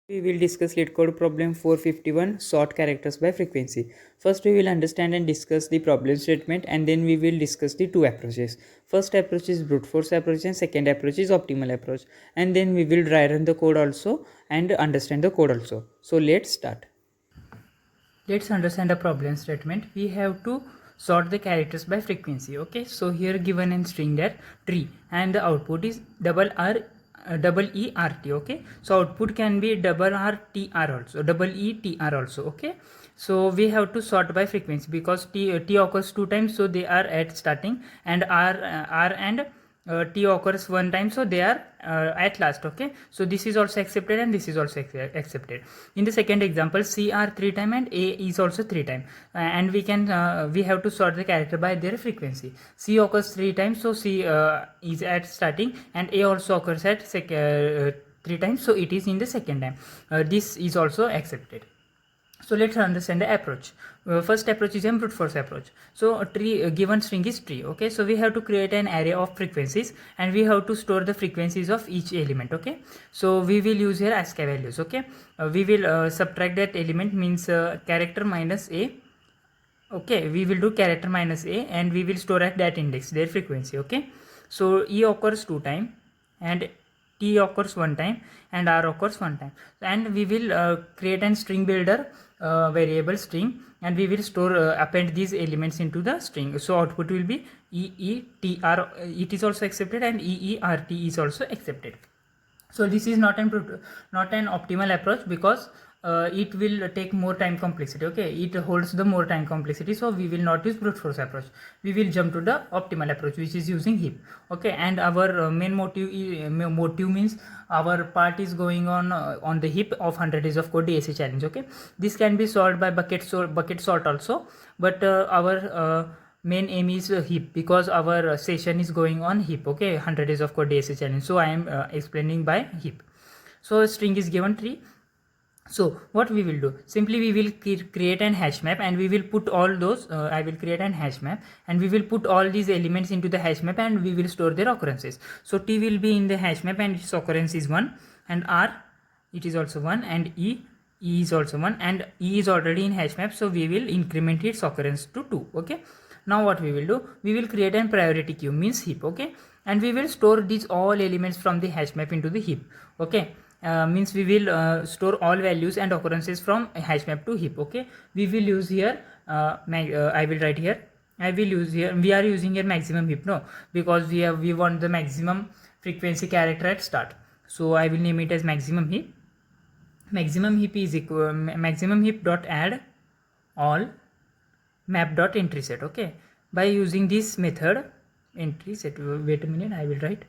We will discuss LeetCode problem 451, sort characters by frequency. First we will understand and discuss the problem statement, and then we will discuss the two approaches. First approach is brute force approach and second approach is optimal approach, and then we will dry run the code also and understand the code also. So let's start. Let's understand the problem statement. We have to sort the characters by frequency. Okay, so here given in string that tree, and the output is double E R T. Okay, so output can be double R T R also, double E T R also. Okay, so we have to sort by frequency because T occurs two times, so they are at starting, and R and T occurs one time, so they are at last. Okay, so this is also accepted and this is also accepted. In the second example, C are 3 time and A is also 3 time, and we have to sort the character by their frequency. C occurs 3 times, so C is at starting, and A also occurs at 3 times, so it is in the second time. This is also accepted. So let's understand the approach. First approach is a brute force approach. So a tree, given string is tree. Okay, so we have to create an array of frequencies, and we have to store the frequencies of each element. Okay, so we will use here ASCII values. Okay, we will subtract that element, means character minus a. Okay, we will do character minus a, and we will store at that index their frequency. Okay, so E occurs 2 time, and T occurs 1 time, and R occurs 1 time, and we will create an string builder variable string, and we will store append these elements into the string. So output will be EETR, it is also accepted, and EERT is also accepted. So this is not an optimal approach because it will take more time complexity. Okay, it holds the more time complexity, so we will not use brute force approach. We will jump to the optimal approach, which is using heap. Okay, and our main motive means our part is going on the heap of 100 days of code DSA challenge. Okay, this can be solved by bucket sort also, but our main aim is heap because our session is going on heap. Okay, 100 days of code DSA challenge, so I am explaining by heap. So a string is given tree. So what we will do, simply we will create an hash map, and we will put all those I will create an hash map, and we will put all these elements into the hash map, and we will store their occurrences. So T will be in the hash map, and its occurrence is 1, and R, it is also 1, and E is also 1, and E is already in hash map, so we will increment its occurrence to 2. Okay, now what we will do, we will create an priority queue, means heap. Okay, and we will store these all elements from the hash map into the heap. Okay, means we will store all values and occurrences from hash map to heap. Okay, we will use here I will write here, I will use here, we are using here maximum heap, no, because we want the maximum frequency character at start, so I will name it as maximum heap. Maximum heap is equal maximum heap dot add all map dot entry set. Okay, by using this method, entry set, wait a minute, I will write.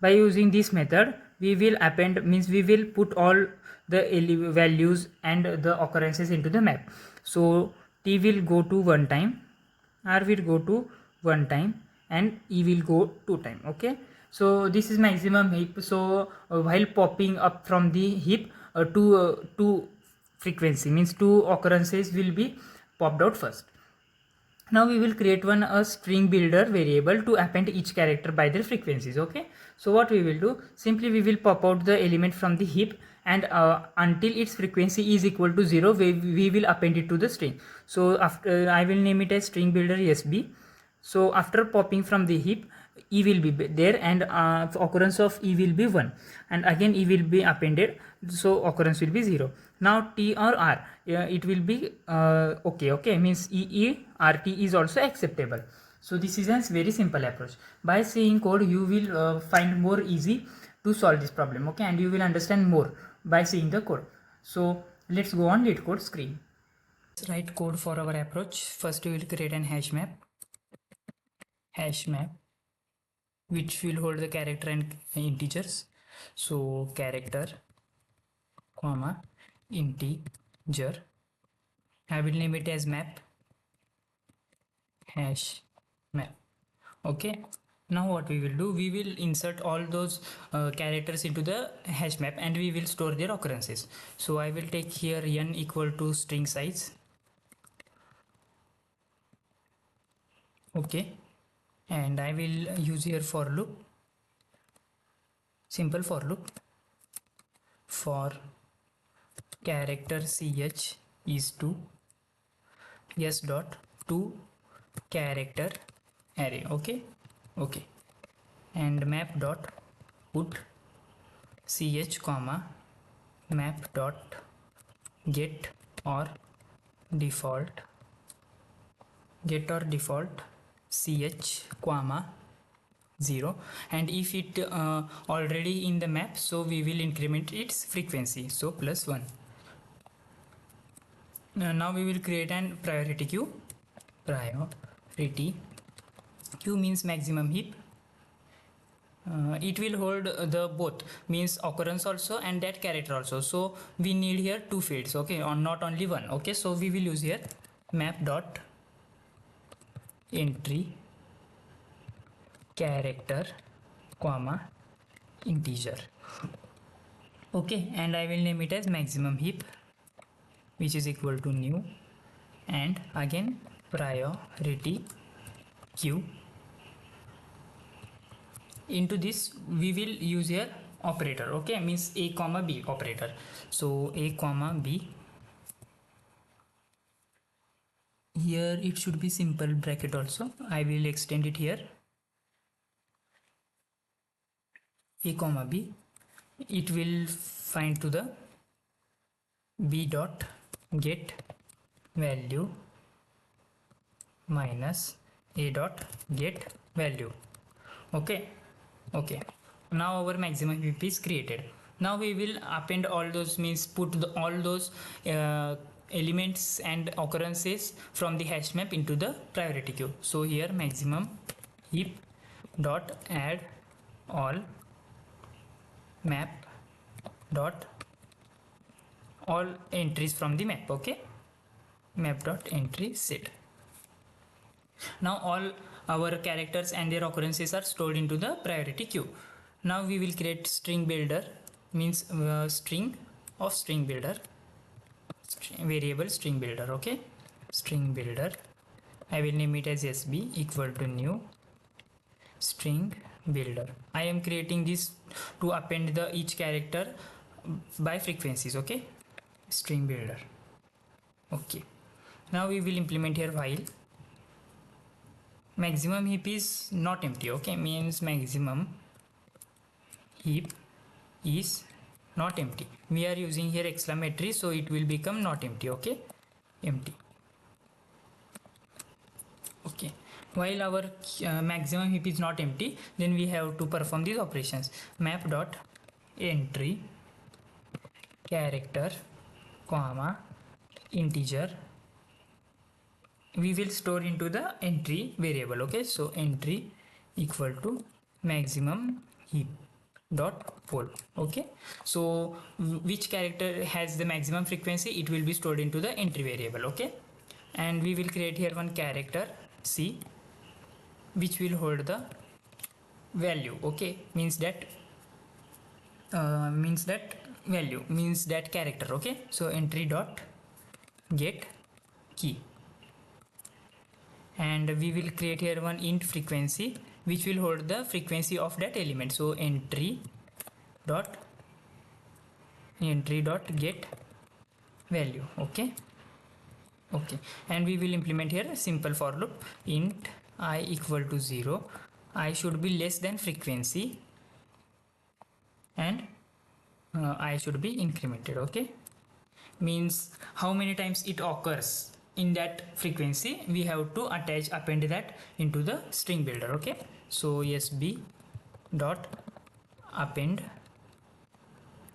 By using this method, we will append, means we will put all the values and the occurrences into the map. So T will go to 1 time, R will go to 1 time, and E will go 2 time. Okay, so this is maximum heap. So while popping up from the heap, two frequency, means two occurrences will be popped out first. Now we will create a string builder variable to append each character by their frequencies. Okay, so what we will do, simply we will pop out the element from the heap, and until its frequency is equal to 0, we will append it to the string. So after, I will name it as string builder SB. So after popping from the heap, E will be there, and occurrence of E will be 1, and again E will be appended, so occurrence will be 0. Now T or R, it will be okay, means EERT is also acceptable. So this is a very simple approach. By seeing code, you will find more easy to solve this problem. Okay, and you will understand more by seeing the code. So let's go on LeetCode screen. Let's write code for our approach. First we will create an hash map which will hold the character and integers. So character comma integer, I will name it as map hash map. Okay, now what we will do, we will insert all those characters into the hash map, and we will store their occurrences. So I will take here n equal to string size. Okay, and I will use here for loop, simple for loop, for character ch is to s dot to character array. Okay, and map dot put ch comma map dot get or default ch comma 0, and if it already in the map, so we will increment its frequency, so +1. Now we will create an priority queue. Priority queue means maximum heap. It will hold the both, means occurrence also and that character also, so we need here two fields, okay, or not only one. Okay, so we will use here map dot entry character comma integer. Okay, and I will name it as maximum heap, which is equal to new, and again priority queue. Into this we will use here operator, okay, means a comma b operator. So a comma b, here it should be simple bracket also, I will extend it here. A comma b, it will find to the b dot get value minus a dot get value. Okay, now our maximum heap is created. Now we will append all those, means put all those elements and occurrences from the hash map into the priority queue. So here maximum heap dot add all map dot all entries from the map. Okay, map dot entry set. Now all our characters and their occurrences are stored into the priority queue. Now we will create string builder, means string of string builder, variable string builder. Okay, string builder, I will name it as sb equal to new string builder. I am creating this to append the each character by frequencies. Okay, string builder. Okay, now we will implement here while maximum heap is not empty. Okay, means maximum heap is not empty. We are using here exclamatory, so it will become not empty. Okay, empty. Okay, while our maximum heap is not empty, then we have to perform these operations. Map dot entry character comma integer, we will store into the entry variable. Okay, so entry equal to maximum heap dot poll. Okay, so which character has the maximum frequency, it will be stored into the entry variable. Okay, and we will create here one character c, which will hold the value. Okay, means that value, means that character. Okay, so entry dot get key, and we will create here one int frequency, which will hold the frequency of that element. So entry dot get value. Okay, and we will implement here a simple for loop. Int I equal to 0, I should be less than frequency, and I should be incremented. Okay, means how many times it occurs in that frequency, we have to append that into the string builder. Okay, so sb dot append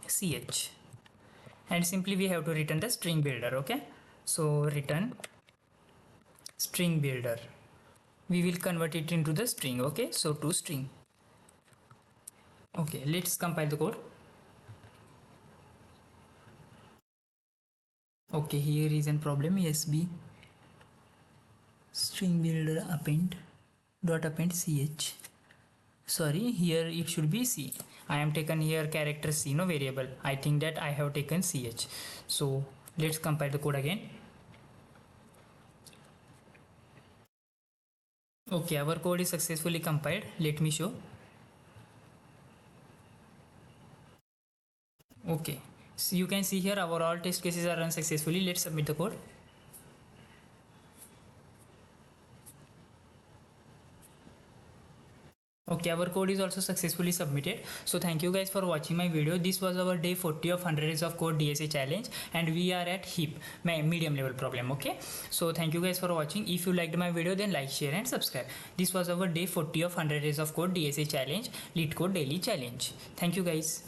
ch, and simply we have to return the string builder. Okay, so return string builder, we will convert it into the string. Okay, so to string. Okay, let's compile the code. Okay, here is a problem. sb string builder append dot append ch, sorry, here it should be c. I am taken here character c, no variable. I think that I have taken ch. So let's compile the code again. Okay, our code is successfully compiled. Let me show. Okay, So you can see here our all test cases are run successfully. Let's submit the code. Okay, our code is also successfully submitted. So thank you guys for watching my video. This was our day 40 of 100 days of code DSA challenge, and we are at heap medium level problem. Okay, so thank you guys for watching. If you liked my video, then like, share and subscribe. This was our day 40 of 100 days of code DSA challenge, leet code daily challenge. Thank you guys.